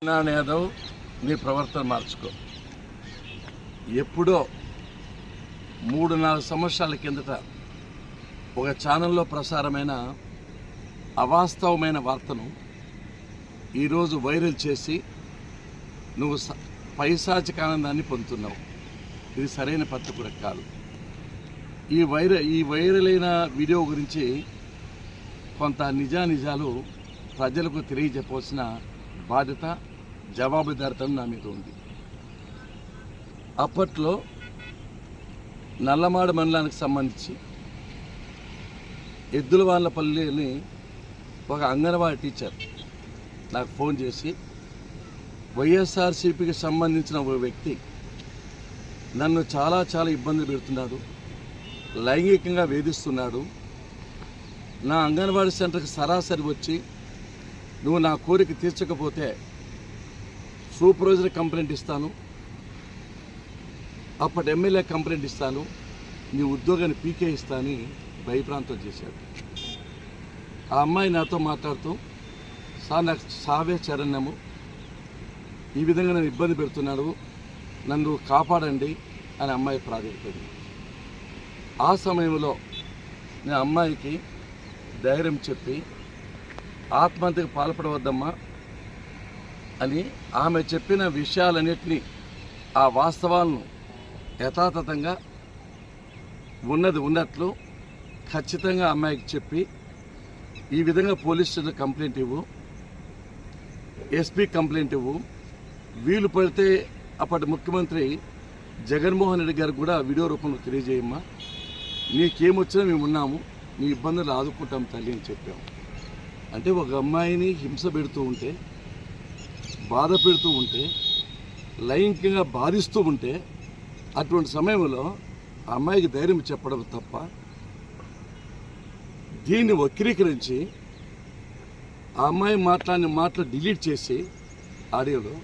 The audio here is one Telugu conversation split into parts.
నారాయణ యాదవ్ నీ ప్రవర్తన మార్చుకో. ఎప్పుడో 3-4 సంవత్సరాల కిందట ఒక ఛానల్లో ప్రసారమైన అవాస్తవమైన వార్తను ఈరోజు వైరల్ చేసి నువ్వు పైశాచిక ఆనందాన్ని పొందుతున్నావు. ఇది సరైన పద్ధతి కూడా కాదు. ఈ వైరల్ అయిన వీడియో గురించి కొంత నిజాలు ప్రజలకు తెలియజెప్పవలసిన బాధ్యత, జవాబుదారితనం నా మీద ఉంది. అప్పట్లో నల్లమాడ మండలానికి సంబంధించి ఎద్దులవాళ్లపల్లిని ఒక అంగన్వాడీ టీచర్ నాకు ఫోన్ చేసి వైఎస్ఆర్సీపీకి సంబంధించిన ఒక వ్యక్తి నన్ను చాలా ఇబ్బందులు పెడుతున్నాడు, లైంగికంగా వేధిస్తున్నాడు, నా అంగన్వాడీ సెంటర్కి సరాసరి వచ్చి నువ్వు నా కోరిక తీర్చకపోతే సూపర్వైజర్ కంప్లైంట్ ఇస్తాను, అప్పటి ఎమ్మెల్యే కంప్లైంట్ ఇస్తాను, నీ ఉద్యోగాన్ని పీకే ఇస్తానని భయప్రాంతం చేశాడు. ఆ అమ్మాయి నాతో మాట్లాడుతూ, సార్ నాకు సావే చరణ్యము, ఈ విధంగా నన్ను ఇబ్బంది పెడుతున్నాడు, నన్ను కాపాడండి అని అమ్మాయి ప్రాధాన్యపడింది. ఆ సమయంలో నేను అమ్మాయికి ధైర్యం చెప్పి ఆత్మహత్యకు పాల్పడవద్దమ్మా అని ఆమె చెప్పిన విషయాలన్నింటినీ, ఆ వాస్తవాలను యథాతథంగా ఉన్నట్లు ఖచ్చితంగా అమ్మాయికి చెప్పి ఈ విధంగా పోలీస్ స్టేషన్ కంప్లైంట్ ఇవ్వు, ఎస్పీ కంప్లైంట్ ఇవ్వు, వీలు పడితే అప్పటి ముఖ్యమంత్రి జగన్మోహన్ రెడ్డి గారికి కూడా వీడియో రూపంలో తెలియజేయమ్మా, నీకేమొచ్చినా మేము ఉన్నాము, నీ ఇబ్బందులు ఆదుకుంటాం తల్లి అని చెప్పాము. అంటే ఒక అమ్మాయిని హింస పెడుతూ ఉంటే, బాధ పెడుతూ ఉంటే, లైంగికంగా బాధిస్తూ ఉంటే అటువంటి సమయంలో ఆ అమ్మాయికి ధైర్యం చెప్పడం తప్ప, దీన్ని వక్రీకరించి ఆ అమ్మాయి మాట్లాడిన మాటలు డిలీట్ చేసి ఆడియోలో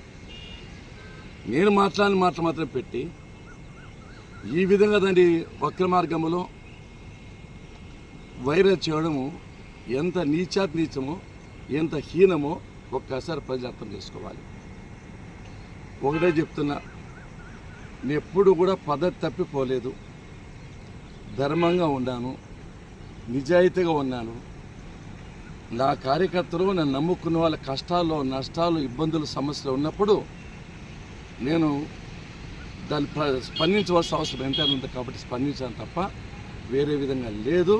నేను మాట్లాడిన మాటలు మాత్రం పెట్టి ఈ విధంగా దాన్ని వక్ర మార్గంలో వైరల్ చేయడము ఎంత నీచమో, ఎంత హీనమో ఒక్కసారి ప్రజలు అర్థం చేసుకోవాలి. ఒకటే చెప్తున్నా, నేను ఎప్పుడు కూడా పద్ధతి తప్పిపోలేదు, ధర్మంగా ఉన్నాను, నిజాయితీగా ఉన్నాను. నా కార్యకర్తలు నన్ను నమ్ముకున్న వాళ్ళ కష్టాల్లో, నష్టాలు, ఇబ్బందులు, సమస్యలు ఉన్నప్పుడు నేను దాన్ని స్పందించవలసిన అవసరం ఎంతైనా ఉంది కాబట్టి స్పందించాను తప్ప వేరే విధంగా లేదు.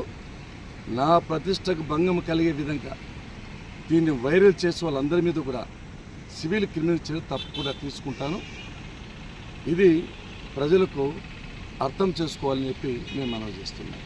నా ప్రతిష్టకు భంగం కలిగే విధంగా దీన్ని వైరల్ చేసే వాళ్ళందరి మీద కూడా సివిల్ క్రిమినల్ చర్య తప్పకుండా తీసుకుంటాను. ఇది ప్రజలకు అర్థం చేసుకోవాలని చెప్పి నేను మనవి చేస్తున్నాను.